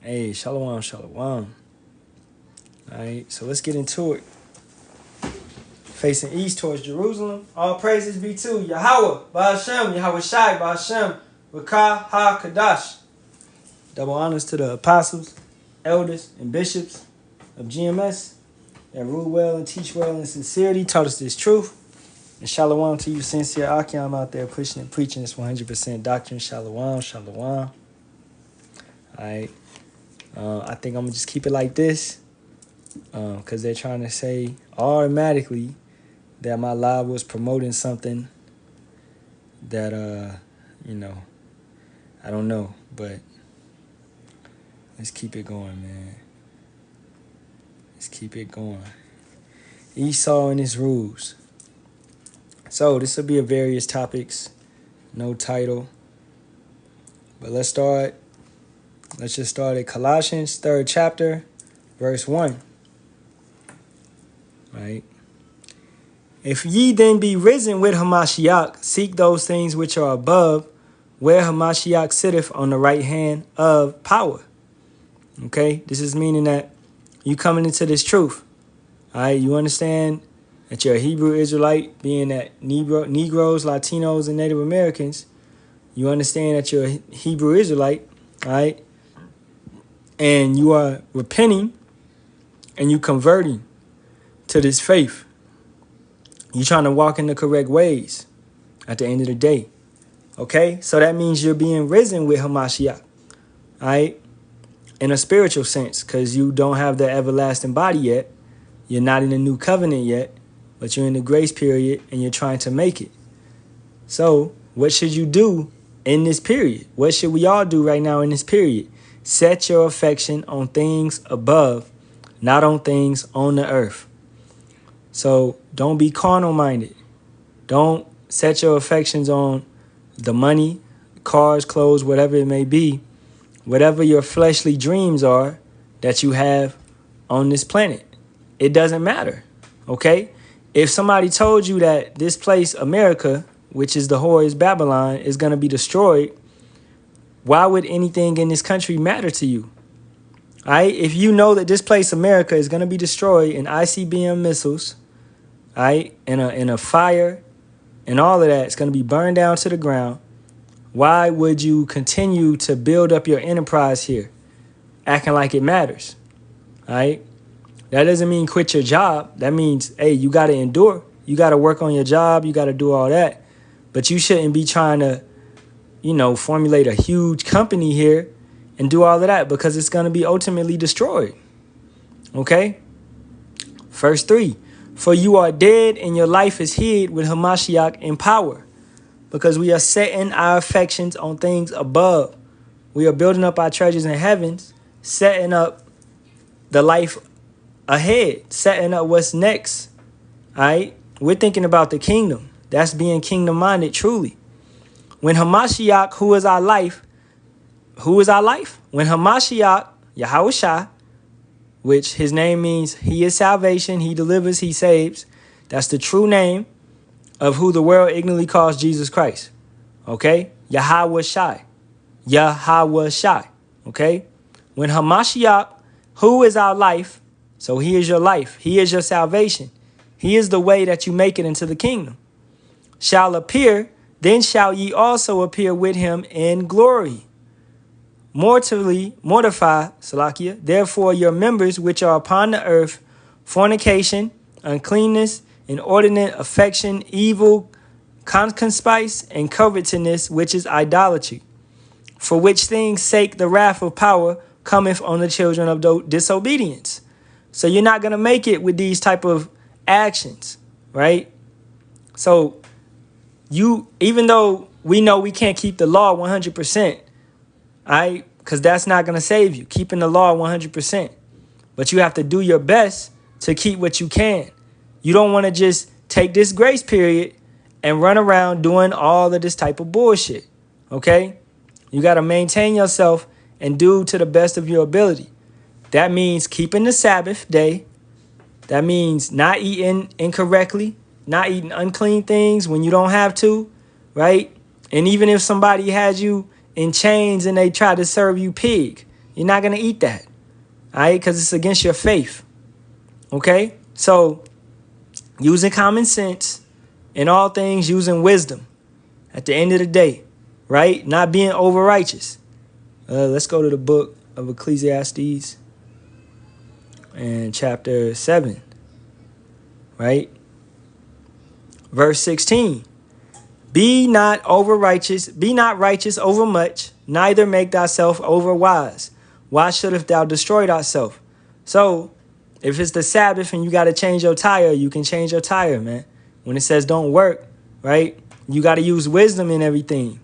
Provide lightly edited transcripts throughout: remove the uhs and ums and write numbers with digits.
Hey, Shalawam, Shalawam. Alright, so let's get into it. Facing east towards Jerusalem. All praises be to Yahawah, Bahasham, Yahawashi, Bahasham, Barak, Kadash. Double honors to the apostles, elders, and bishops of GMS that rule well and teach well in sincerity, taught us this truth. And Shalawam to you, sincere Akim out there pushing and preaching this 100% doctrine. Shalawam, Shalawam. Alright. I think I'm going to just keep it like this. Because they're trying to say automatically that my live was promoting something that, I don't know. But let's keep it going, man. Let's keep it going. Esau and his rules. So this will be a various topics. No title. But let's start. Let's just start at Colossians 3rd chapter, verse 1. Right? If ye then be risen with Hamashiach, seek those things which are above, where Hamashiach sitteth on the right hand of power. Okay? This is meaning that you coming into this truth. All right? You understand that you're a Hebrew Israelite, being that Negroes, Latinos, and Native Americans. You understand that you're a Hebrew Israelite. All right? And you are repenting and you converting to this faith. You're trying to walk in the correct ways at the end of the day. Okay? So that means you're being risen with Hamashiach. All right? In a spiritual sense, because you don't have the everlasting body yet. You're not in the new covenant yet, but you're in the grace period and you're trying to make it. So what should you do in this period? What should we all do right now in this period? Set your affection on things above, not on things on the earth. So don't be carnal minded. Don't set your affections on the money, cars, clothes, whatever it may be. Whatever your fleshly dreams are that you have on this planet. It doesn't matter. Okay? If somebody told you that this place, America, which is the whore is Babylon, is going to be destroyed, why would anything in this country matter to you? All right? If you know that this place, America, is going to be destroyed in ICBM missiles, all right, in a fire and all of that, it's going to be burned down to the ground, why would you continue to build up your enterprise here, acting like it matters? All right? That doesn't mean quit your job. That means, hey, you got to endure. You got to work on your job. You got to do all that. But you shouldn't be trying to, formulate a huge company here and do all of that because it's going to be ultimately destroyed. Okay? Verse 3. For you are dead and your life is hid with Hamashiach in power, because we are setting our affections on things above. We are building up our treasures in heavens, setting up the life ahead, setting up what's next. All right? We're thinking about the kingdom. That's being kingdom-minded truly. When Hamashiach, who is our life? When Hamashiach, Yahawashi, which his name means he is salvation, he delivers, he saves. That's the true name of who the world ignorantly calls Jesus Christ. Okay? Yahawashi. Okay? When Hamashiach, who is our life, so he is your life, he is your salvation, he is the way that you make it into the kingdom, shall appear, then shall ye also appear with him in glory. Mortally mortify, Salakia, therefore your members which are upon the earth, fornication, uncleanness, inordinate affection, evil, concupiscence, and covetousness, which is idolatry. For which things sake the wrath of power cometh on the children of disobedience. So you're not going to make it with these type of actions, right? So even though we know we can't keep the law 100%, right? Because that's not going to save you, keeping the law 100%. But you have to do your best to keep what you can. You don't want to just take this grace period and run around doing all of this type of bullshit, okay? You got to maintain yourself and do to the best of your ability. That means keeping the Sabbath day. That means not eating incorrectly, not eating unclean things when you don't have to, right? And even if somebody had you in chains and they try to serve you pig, You're not going to eat that. All right? Because it's against your faith. Okay? So, using common sense in all things, using wisdom at the end of the day, right? Not being over righteous. Let's go to the book of Ecclesiastes and chapter 7, right? Verse 16. Be not righteous over much, neither make thyself over wise. Why shouldst thou destroy thyself? So, if it's the Sabbath and you got to change your tire, you can change your tire, man. When it says don't work, right? You got to use wisdom in everything.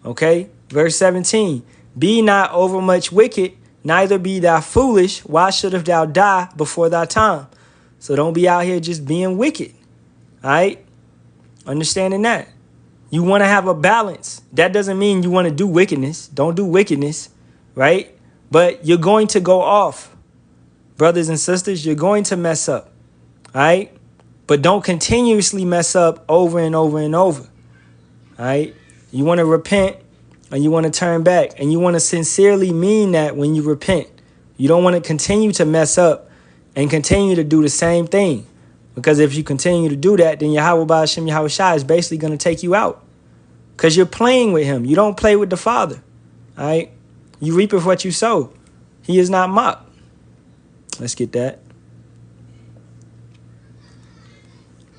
Okay? Verse 17. Be not overmuch wicked, neither be thou foolish. Why shouldst thou die before thy time? So don't be out here just being wicked. All right? Understanding that. You want to have a balance. That doesn't mean you want to do wickedness. Don't do wickedness, right? But you're going to go off. Brothers and sisters, you're going to mess up. All right? But don't continuously mess up over and over and over. All right? You want to repent and you want to turn back. And you want to sincerely mean that when you repent. You don't want to continue to mess up and continue to do the same thing. Because if you continue to do that, then Yahawah Bahasham Yahawashi is basically going to take you out. Because you're playing with him. You don't play with the Father. All right? You reapeth what you sow. He is not mocked. Let's get that.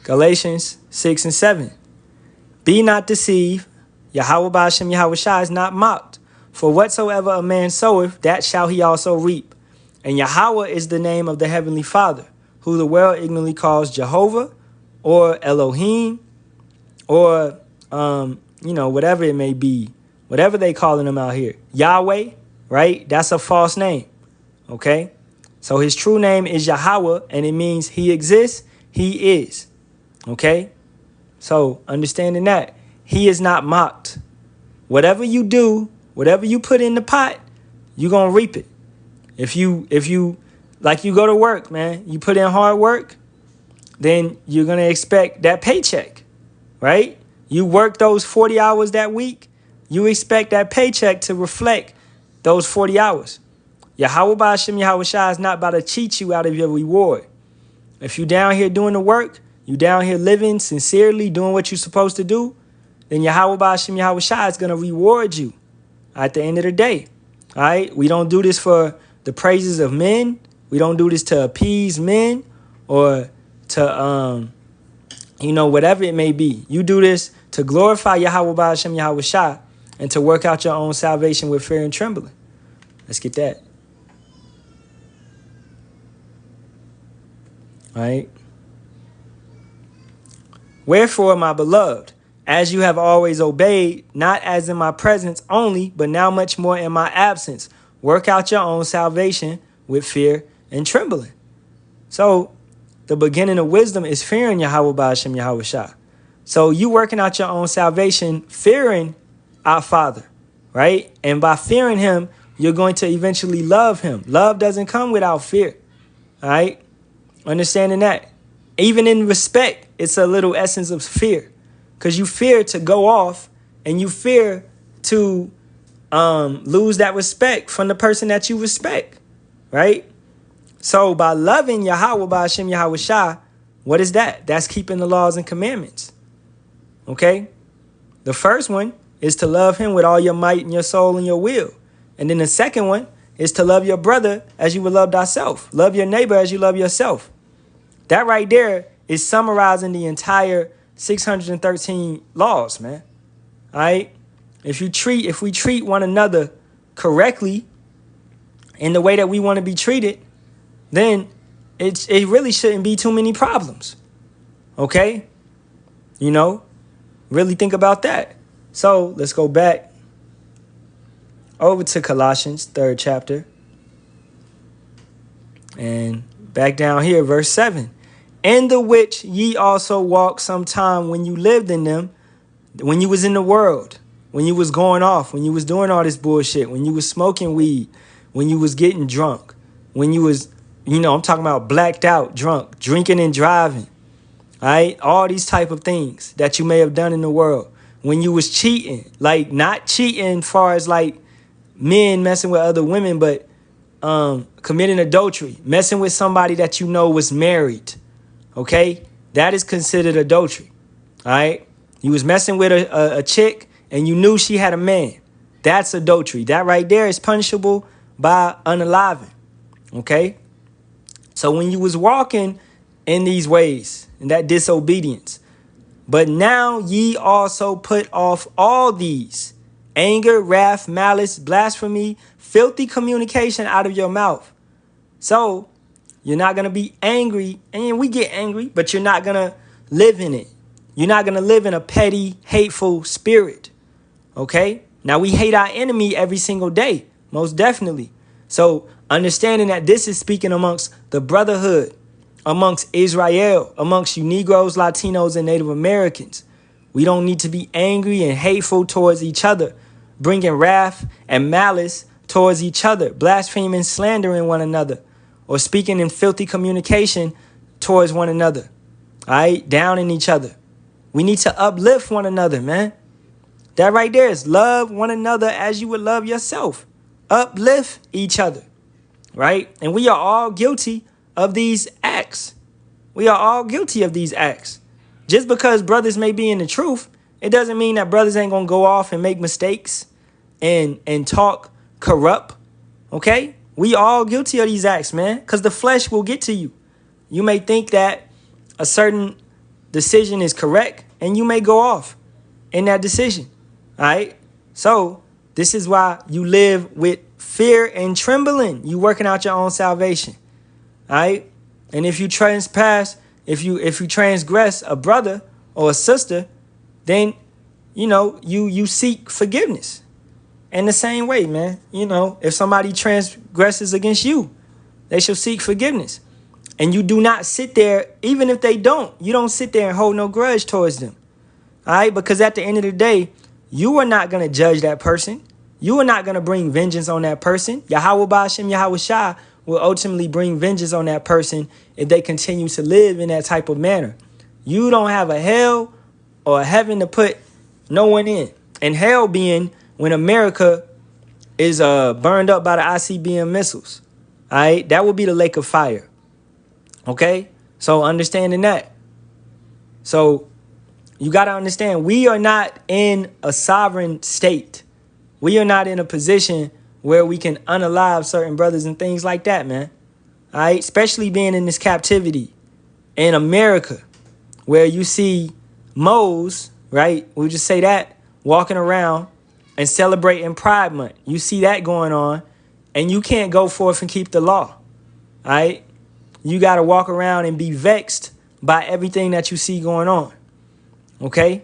Galatians 6 and 7. Be not deceived. Yahawah Bahasham Yahawashi is not mocked. For whatsoever a man soweth, that shall he also reap. And Yahawah is the name of the heavenly Father, who the world ignorantly calls Jehovah or Elohim or, whatever it may be. Whatever they calling him out here. Yahweh, right? That's a false name. Okay? So his true name is Yahawah, and it means he exists, he is. Okay? So understanding that, he is not mocked. Whatever you do, whatever you put in the pot, you're going to reap it. If you, like you go to work, man, you put in hard work, then you're going to expect that paycheck, right? You work those 40 hours that week, you expect that paycheck to reflect those 40 hours. Yahawah Bahasham Yahawashi is not about to cheat you out of your reward. If you down here doing the work, you down here living sincerely, doing what you're supposed to do, then Yahawah Bahasham Yahawashi is going to reward you at the end of the day. All right? We don't do this for the praises of men. We don't do this to appease men or to, whatever it may be. You do this to glorify Yahawah Bahasham Yahawashi and to work out your own salvation with fear and trembling. Let's get that. All right. Wherefore, my beloved, as you have always obeyed, not as in my presence only, but now much more in my absence, work out your own salvation with fear and trembling. So, the beginning of wisdom is fearing Yahawah Bahasham Yahawashi. So, you working out your own salvation, fearing our Father, right? And by fearing him, you're going to eventually love him. Love doesn't come without fear, all right? Understanding that. Even in respect, it's a little essence of fear. Because you fear to go off and you fear to lose that respect from the person that you respect, right? So by loving Yahawah Bahasham Yahawashi, what is that? That's keeping the laws and commandments, okay? The first one is to love him with all your might and your soul and your will. And then the second one is to love your brother as you would love thyself. Love your neighbor as you love yourself. That right there is summarizing the entire 613 laws, man. All right? If we treat one another correctly in the way that we want to be treated, then it really shouldn't be too many problems. Okay? Really think about that. So let's go back over to Colossians 3rd chapter. And back down here, verse 7. In the which ye also walked sometime when you lived in them, when you was in the world, when you was going off, when you was doing all this bullshit, when you was smoking weed, when you was getting drunk, when you was, I'm talking about blacked out, drunk, drinking and driving, all right? All these type of things that you may have done in the world. When you was cheating, like not cheating as far as like men messing with other women, but committing adultery, messing with somebody that you know was married, okay? That is considered adultery, all right? You was messing with a chick and you knew she had a man. That's adultery. That right there is punishable by unaliving, okay? So when you was walking in these ways, in that disobedience, but now ye also put off all these: anger, wrath, malice, blasphemy, filthy communication out of your mouth. So you're not going to be angry, and we get angry, but you're not going to live in it. You're not going to live in a petty, hateful spirit, okay? Now, we hate our enemy every single day, most definitely. So understanding that this is speaking amongst the brotherhood, amongst Israel, amongst you Negroes, Latinos, and Native Americans. We don't need to be angry and hateful towards each other, bringing wrath and malice towards each other, blaspheming, slandering one another, or speaking in filthy communication towards one another, all right, downing each other. We need to uplift one another, man. That right there is love one another as you would love yourself. Uplift each other, right? And we are all guilty of these acts. We are all guilty of these acts. Just because brothers may be in the truth, it doesn't mean that brothers ain't gonna go off and make mistakes and talk corrupt, okay? We all guilty of these acts, man, because the flesh will get to you. You may think that a certain decision is correct, and you may go off in that decision, all right? So this is why you live with fear and trembling. You working out your own salvation, all right? And if you transgress a brother or a sister, then, you seek forgiveness. In the same way, man, if somebody transgresses against you, they shall seek forgiveness. And you do not sit there, even if they don't, you don't sit there and hold no grudge towards them. All right? Because at the end of the day, you are not going to judge that person. You are not going to bring vengeance on that person. Yahawah, Bahasham, Yahawashi will ultimately bring vengeance on that person if they continue to live in that type of manner. You don't have a hell or a heaven to put no one in. And hell being when America is burned up by the ICBM missiles. All right? That will be the lake of fire. Okay? So understanding that. So you got to understand, we are not in a sovereign state. We are not in a position where we can unalive certain brothers and things like that, man. All right? Especially being in this captivity in America, where you see moles, right? We'll just say that, walking around and celebrating Pride Month. You see that going on, and you can't go forth and keep the law. All right? You got to walk around and be vexed by everything that you see going on. Okay?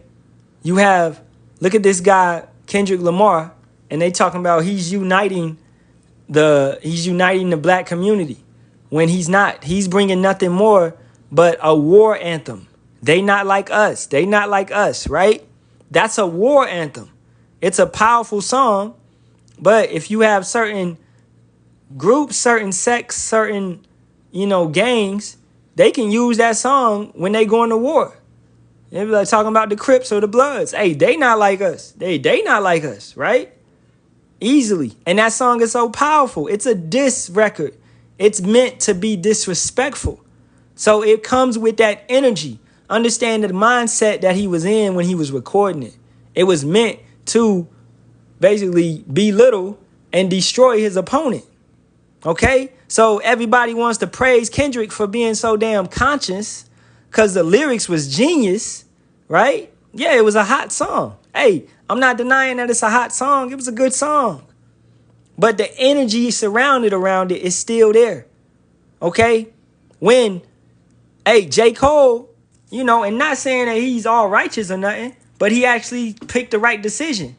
You have, look at this guy, Kendrick Lamar, and they talking about he's uniting the black community when he's not. He's bringing nothing more but a war anthem. They not like us. They not like us, right? That's a war anthem. It's a powerful song, but if you have certain groups, certain sects, certain, gangs, they can use that song when they go into war. They be like talking about the Crips or the Bloods. Hey, they not like us. They not like us, right? Easily. And that song is so powerful. It's a diss record. It's meant to be disrespectful. So it comes with that energy. Understand the mindset that he was in when he was recording it. It was meant to basically belittle and destroy his opponent. Okay? So everybody wants to praise Kendrick for being so damn conscious because the lyrics was genius, right? Yeah, it was a hot song. Hey, I'm not denying that it's a hot song. It was a good song. But the energy surrounded around it is still there. Okay? When, J. Cole, and not saying that he's all righteous or nothing, but he actually picked the right decision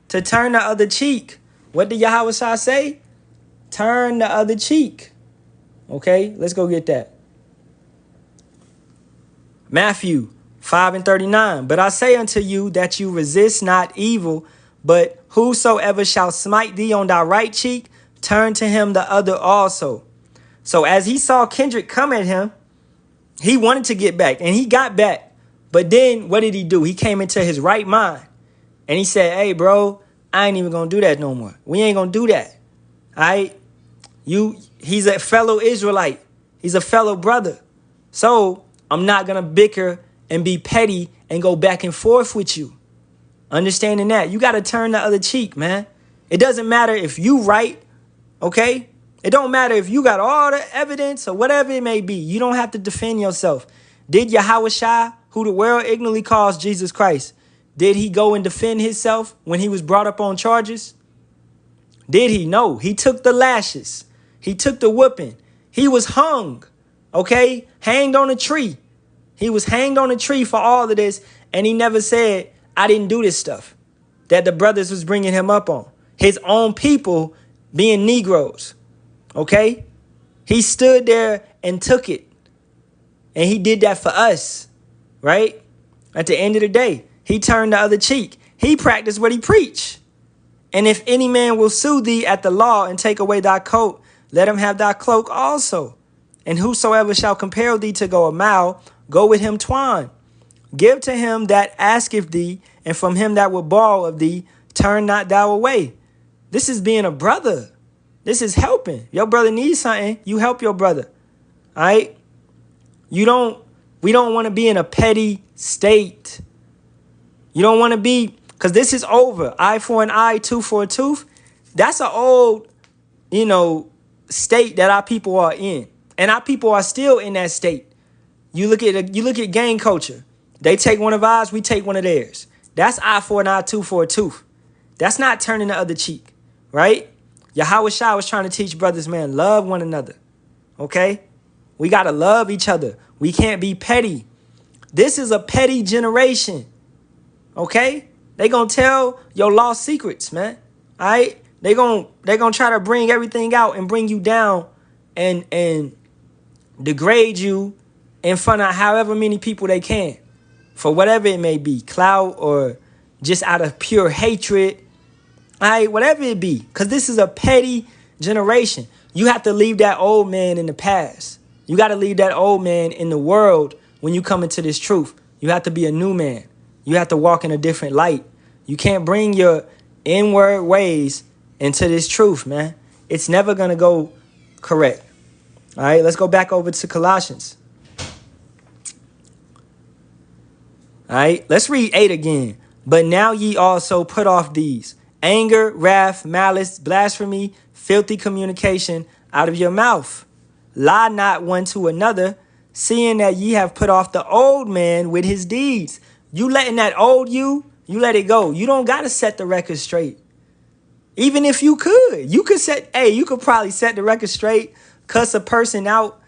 to turn the other cheek. What did Yahawashi say? Turn the other cheek. Okay, let's go get that. Matthew 5:39. But I say unto you that you resist not evil, but whosoever shall smite thee on thy right cheek, turn to him the other also. So as he saw Kendrick come at him, he wanted to get back, and he got back. But then what did he do? He came into his right mind, and he said, hey, bro, I ain't even gonna do that no more. We ain't gonna do that. All right? He's a fellow Israelite. He's a fellow brother. So I'm not gonna bicker and be petty and go back and forth with you. Understanding that. You gotta turn the other cheek, man. It doesn't matter if you right, okay? It don't matter if you got all the evidence or whatever it may be. You don't have to defend yourself. Did Yahawashi, who the world ignorantly calls Jesus Christ, did he go and defend himself when he was brought up on charges? Did he? No. He took the lashes. He took the whooping. He was hung, okay? Hanged on a tree. He was hanged on a tree for all of this, and he never said, I didn't do this stuff that the brothers was bringing him up on. His own people being Negroes, okay? He stood there and took it, and he did that for us, right? At the end of the day, he turned the other cheek. He practiced what he preached. And if any man will sue thee at the law and take away thy coat, let him have thy cloak also. And whosoever shall compel thee to go a mile, go with him twine. Give to him that asketh thee, and from him that will borrow of thee, turn not thou away. This is being a brother. This is helping. Your brother needs something, you help your brother. All right? We don't want to be in a petty state. You don't want to be, because this is over. Eye for an eye, tooth for a tooth. That's an old, state that our people are in. And our people are still in that state. You look at gang culture. They take one of ours, we take one of theirs. That's eye for an eye, tooth for a tooth. That's not turning the other cheek, right? Yahawashi was trying to teach brothers, man, love one another, okay? We got to love each other. We can't be petty. This is a petty generation, okay? They going to tell your lost secrets, man, all right? They gonna try to bring everything out and bring you down and degrade you in front of however many people they can. For whatever it may be, clout or just out of pure hatred, all right, whatever it be, because this is a petty generation. You have to leave that old man in the past. You got to leave that old man in the world when you come into this truth. You have to be a new man. You have to walk in a different light. You can't bring your inward ways into this truth, man. It's never going to go correct. All right, let's go back over to Colossians. All right, let's read 8 again. But now ye also put off these: anger, wrath, malice, blasphemy, filthy communication out of your mouth. Lie not one to another, seeing that ye have put off the old man with his deeds. You letting that old you let it go. You don't got to set the record straight. Even if you could probably set the record straight, cuss a person out,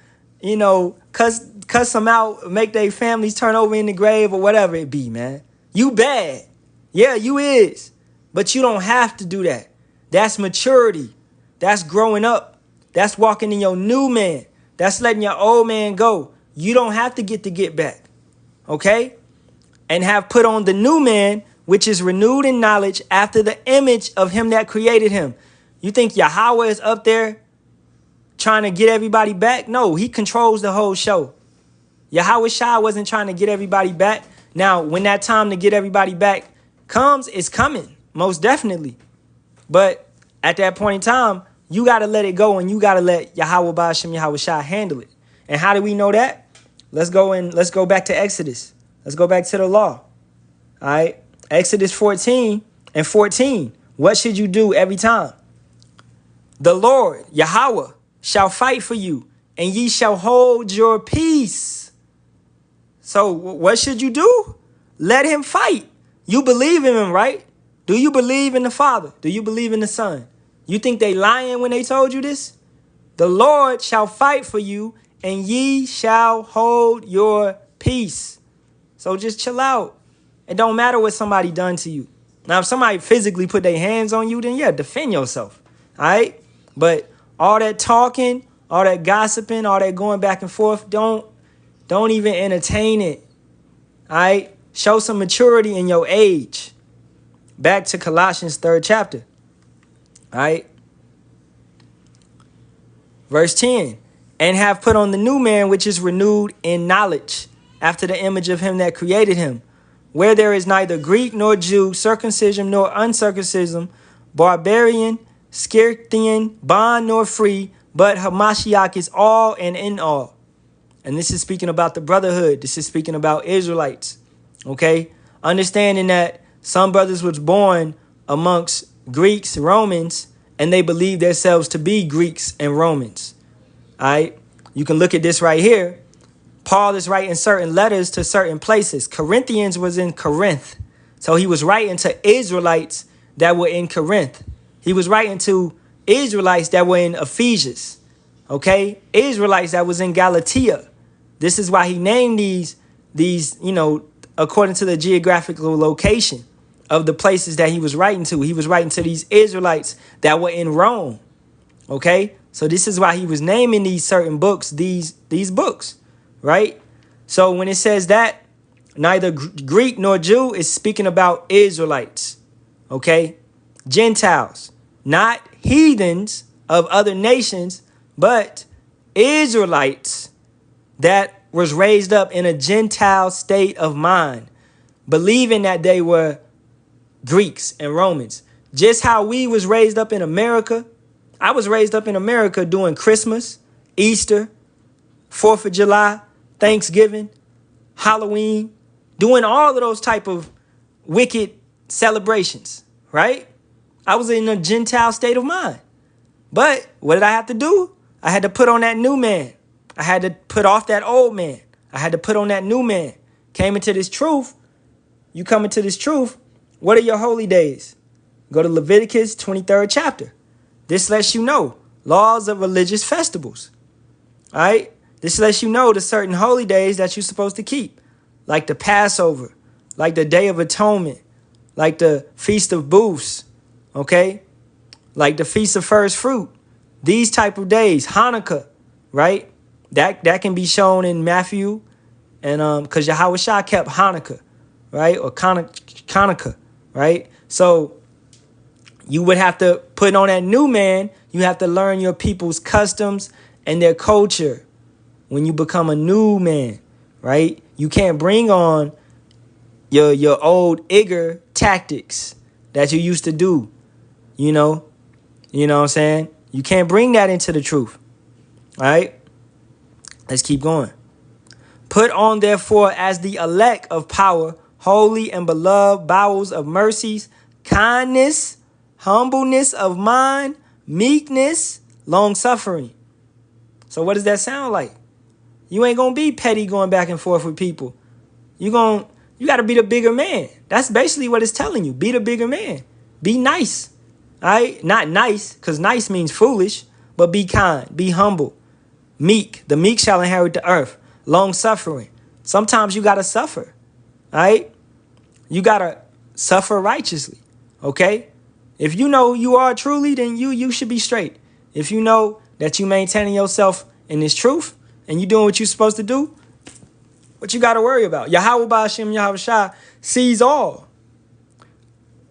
cuss them out, make their families turn over in the grave or whatever it be, man. You bad. Yeah, you is. But you don't have to do that. That's maturity. That's growing up. That's walking in your new man. That's letting your old man go. You don't have to get back. Okay? And have put on the new man, which is renewed in knowledge after the image of him that created him. You think Yahawah is up there trying to get everybody back? No, he controls the whole show. Yahawashi wasn't trying to get everybody back. Now, when that time to get everybody back comes, it's coming, most definitely. But at that point in time, you got to let it go, and you got to let Yahawah Bahasham Yahawashi handle it. And how do we know that? Let's go back to Exodus. Let's go back to the law. All right. Exodus 14:14. What should you do every time? The Lord, Yahawah, shall fight for you, and ye shall hold your peace. So what should you do? Let him fight. You believe in him, right? Do you believe in the Father? Do you believe in the Son? You think they lying when they told you this? The Lord shall fight for you, and ye shall hold your peace. So just chill out. It don't matter what somebody done to you. Now, if somebody physically put their hands on you, then yeah, defend yourself. All right? But all that talking, all that gossiping, all that going back and forth, don't even entertain it. All right? Show some maturity in your age. Back to Colossians 3rd chapter. All right? Verse 10. And have put on the new man, which is renewed in knowledge, after the image of him that created him, where there is neither Greek nor Jew, circumcision nor uncircumcision, barbarian, Scythian, bond nor free, but Hamashiach is all and in all. And this is speaking about the brotherhood. This is speaking about Israelites. Okay? Understanding that some brothers was born amongst Greeks, Romans, and they believe themselves to be Greeks and Romans. All right? You can look at this right here. Paul is writing certain letters to certain places. Corinthians was in Corinth. So he was writing to Israelites that were in Corinth. He was writing to Israelites that were in Ephesus. Okay? Israelites that was in Galatia. This is why he named these, according to the geographical location of the places that he was writing to. He was writing to these Israelites that were in Rome. Okay? So this is why he was naming these certain books, these books, right? So when it says that, neither Greek nor Jew is speaking about Israelites. Okay? Gentiles, not heathens of other nations, but Israelites that was raised up in a Gentile state of mind, believing that they were Greeks and Romans. Just how we was raised up in America. I was raised up in America doing Christmas, Easter, 4th of July, Thanksgiving, Halloween, doing all of those type of wicked celebrations, right? I was in a Gentile state of mind. But what did I have to do? I had to put on that new man. I had to put off that old man. I had to put on that new man. Came into this truth. You come into this truth. What are your holy days? Go to Leviticus 23rd chapter. This lets you know laws of religious festivals. All right? This lets you know the certain holy days that you're supposed to keep. Like the Passover. Like the Day of Atonement. Like the Feast of Booths. Okay? Like the Feast of First Fruit. These type of days. Hanukkah. Right? That can be shown in Matthew. And because Yahawashi kept Hanukkah. Right? Or Hanukkah. Right? So you would have to put on that new man. You have to learn your people's customs and their culture when you become a new man, right? You can't bring on your old Igor tactics that you used to do, you know what I'm saying? You can't bring that into the truth, all right? Let's keep going. Put on, therefore, as the elect of power, holy and beloved, bowels of mercies, kindness, humbleness of mind, meekness, long-suffering. So what does that sound like? You ain't going to be petty going back and forth with people. You got to be the bigger man. That's basically what it's telling you. Be the bigger man. Be nice. All right? Not nice, because nice means foolish, but be kind. Be humble. Meek. The meek shall inherit the earth. Long-suffering. Sometimes you got to suffer. All right? You got to suffer righteously. Okay? If you know you are truly, then you should be straight. If you know that you maintaining yourself in this truth and you doing what you're supposed to do, what you got to worry about? Yahawah Bahasham Yahawashi sees all.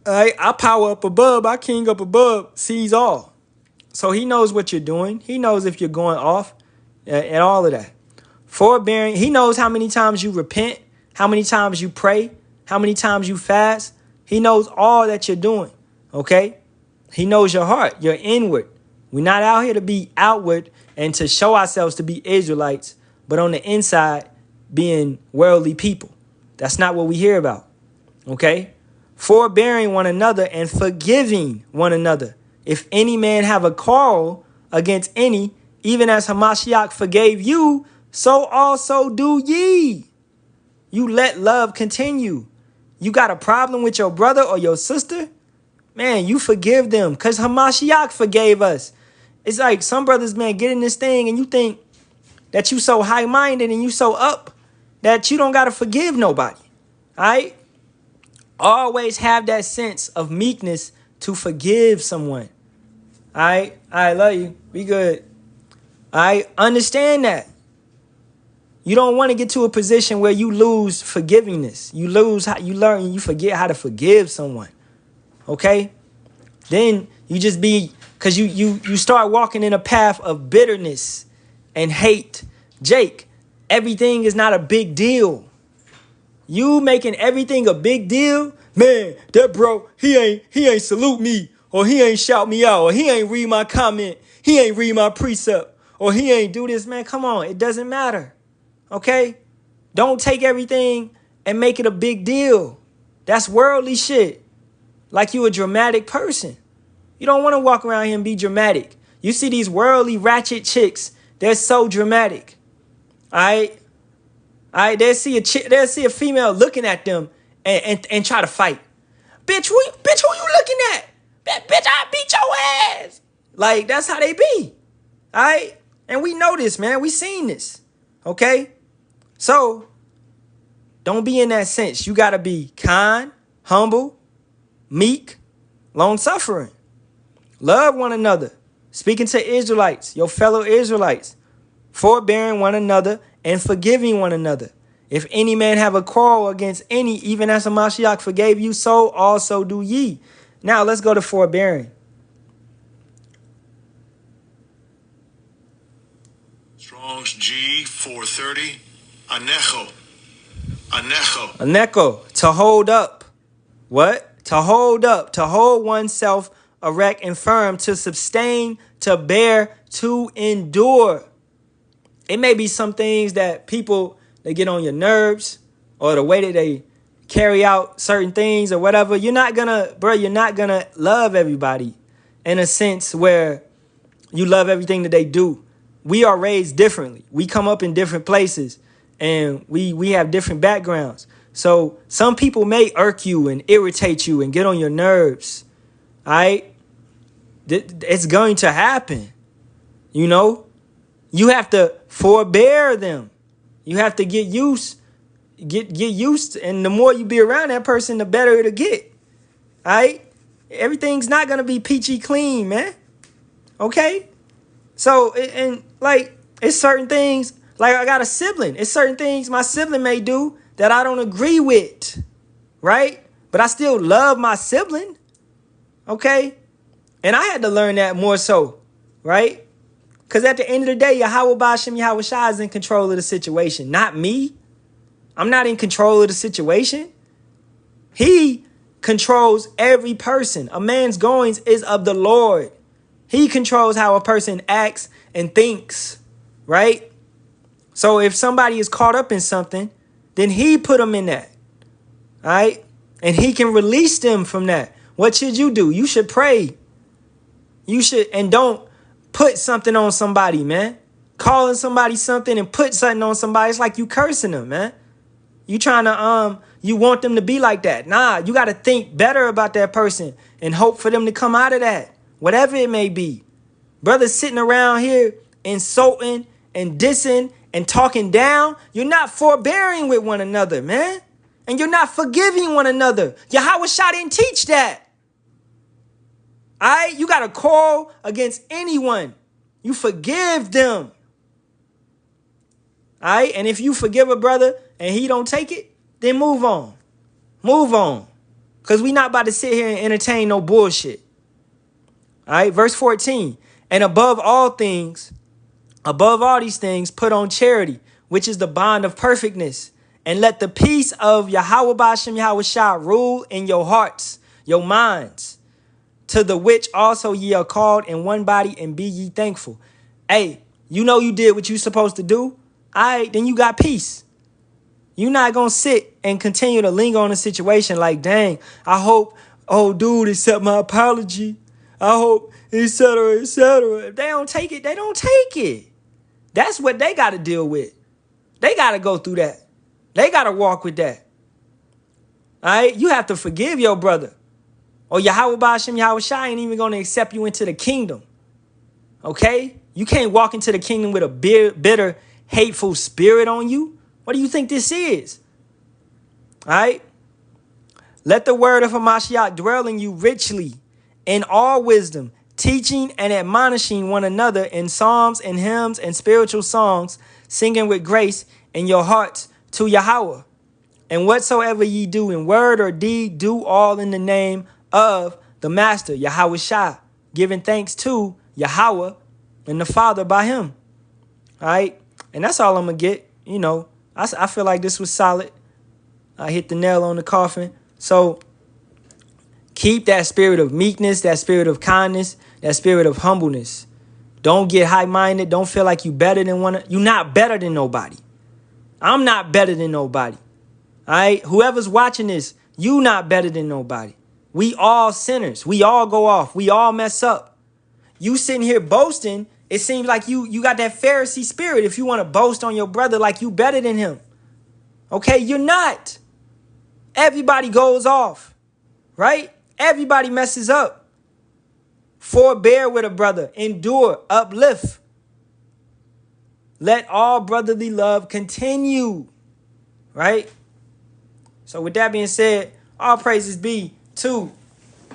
All right? Our power up above, our king up above sees all. So he knows what you're doing. He knows if you're going off and all of that. Forbearing, he knows how many times you repent, how many times you pray, how many times you fast. He knows all that you're doing. Okay? He knows your heart, your inward. We're not out here to be outward and to show ourselves to be Israelites, but on the inside being worldly people. That's not what we hear about. Okay? Forbearing one another and forgiving one another. If any man have a quarrel against any, even as Hamashiach forgave you, so also do ye. You let love continue. You got a problem with your brother or your sister? Man, you forgive them because Hamashiach forgave us. It's like some brothers, man, get in this thing and you think that you so high-minded and you so up that you don't got to forgive nobody. All right? Always have that sense of meekness to forgive someone. All right? I love you. Be good. I understand that. You don't want to get to a position where you lose forgivingness. You learn, you forget how to forgive someone. Okay? Then you just be, because you start walking in a path of bitterness and hate. Jake, everything is not a big deal. You making everything a big deal? Man, that bro, he ain't salute me or he ain't shout me out, or he ain't read my comment, he ain't read my precept, or he ain't do this, man. Come on, it doesn't matter. Okay? Don't take everything and make it a big deal. That's worldly shit. Like you a dramatic person. You don't want to walk around here and be dramatic. You see these worldly ratchet chicks, they're so dramatic. All right? They'll see a female looking at them and try to fight. Bitch, who you looking at? Bitch, I beat your ass. Like, that's how they be. All right? And we know this, man. We seen this. Okay? So, don't be in that sense. You got to be kind, humble, meek, long-suffering. Love one another. Speaking to Israelites, your fellow Israelites. Forbearing one another and forgiving one another. If any man have a quarrel against any, even as Hamashiach forgave you, so also do ye. Now, let's go to forbearing. Strong's G 430. Anecho. Aneko, to hold up. What? To hold up, to hold oneself erect and firm, to sustain, to bear, to endure. It may be some things that people, they get on your nerves, or the way that they carry out certain things or whatever. You're not gonna love everybody in a sense where you love everything that they do. We are raised differently. We come up in different places, and we have different backgrounds. So some people may irk you and irritate you and get on your nerves. All right? It's going to happen. You know? You have to forbear them. You have to get used, and the more you be around that person, the better it'll get. All right? Everything's not going to be peachy clean, man. Okay? So, and like, it's certain things, like I got a sibling. It's certain things my sibling may do that I don't agree with, right? But I still love my sibling, okay? And I had to learn that more so, right? Because at the end of the day, Yahawah, Bahasham, Yahawashi is in control of the situation, not me. I'm not in control of the situation. He controls every person. A man's goings is of the Lord. He controls how a person acts and thinks, right? So if somebody is caught up in something, then he put them in that, all right? And he can release them from that. What should you do? You should pray. You should, and don't put something on somebody, man. Calling somebody something and put something on somebody, it's like you cursing them, man. You trying to, you want them to be like that. Nah, you got to think better about that person and hope for them to come out of that. Whatever it may be. Brothers sitting around here insulting and dissing and talking down. You're not forbearing with one another, man. And you're not forgiving one another. Yahawashi didn't teach that. All right? You got to call against anyone. You forgive them. All right? And if you forgive a brother and he don't take it, then move on. Move on. Because we not about to sit here and entertain no bullshit. All right, verse 14. And above all these things, put on charity, which is the bond of perfectness. And let the peace of Yahawah, Bahasham, Yahawashi rule in your hearts, your minds, to the which also ye are called in one body, and be ye thankful. Hey, you know you did what you supposed to do. All right, then you got peace. You're not going to sit and continue to linger on a situation like, dang, I hope, oh, dude, accept my apology. I hope, etc., etc. If they don't take it, they don't take it. That's what they got to deal with. They got to go through that. They got to walk with that. All right? You have to forgive your brother. Or Yahawah, Bahasham, Yahawashi ain't even going to accept you into the kingdom. Okay? You can't walk into the kingdom with a bitter, hateful spirit on you. What do you think this is? All right? Let the word of Hamashiach dwell in you richly, in all wisdom, teaching and admonishing one another in psalms and hymns and spiritual songs, singing with grace in your hearts to Yahawah. And whatsoever ye do in word or deed, do all in the name of the Master, Yahawashi, giving thanks to Yahawah and the Father by him. All right? And that's all I'm going to get. You know, I feel like this was solid. I hit the nail on the coffin. So Keep that spirit of meekness, that spirit of kindness, that spirit of humbleness. Don't get high-minded. Don't feel like you better than one. You're not better than nobody. I'm not better than nobody. All right? Whoever's watching this, you not better than nobody. We all sinners. We all go off. We all mess up. You sitting here boasting, it seems like you got that Pharisee spirit if you want to boast on your brother like you better than him. Okay? You're not. Everybody goes off. Right? Everybody messes up. Forbear with a brother. Endure. Uplift. Let all brotherly love continue. Right? So with that being said, all praises be to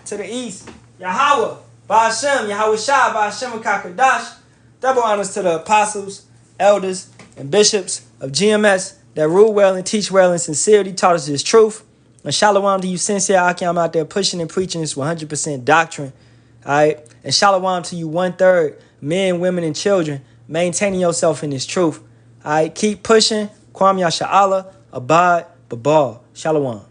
the east. Yahawah. Bahasham. Yahawashi. Bahasham Kakadash. Double honors to the apostles, elders, and bishops of GMS that rule well and teach well in sincerity, taught us this truth. And Shalawam to you sincere Aki, I'm out there pushing and preaching this 100% doctrine. All right? And Shalawam to you 1/3 men, women, and children maintaining yourself in this truth. All right? Keep pushing. Kwam Yasharahla. Abad. Babal. Shalawam.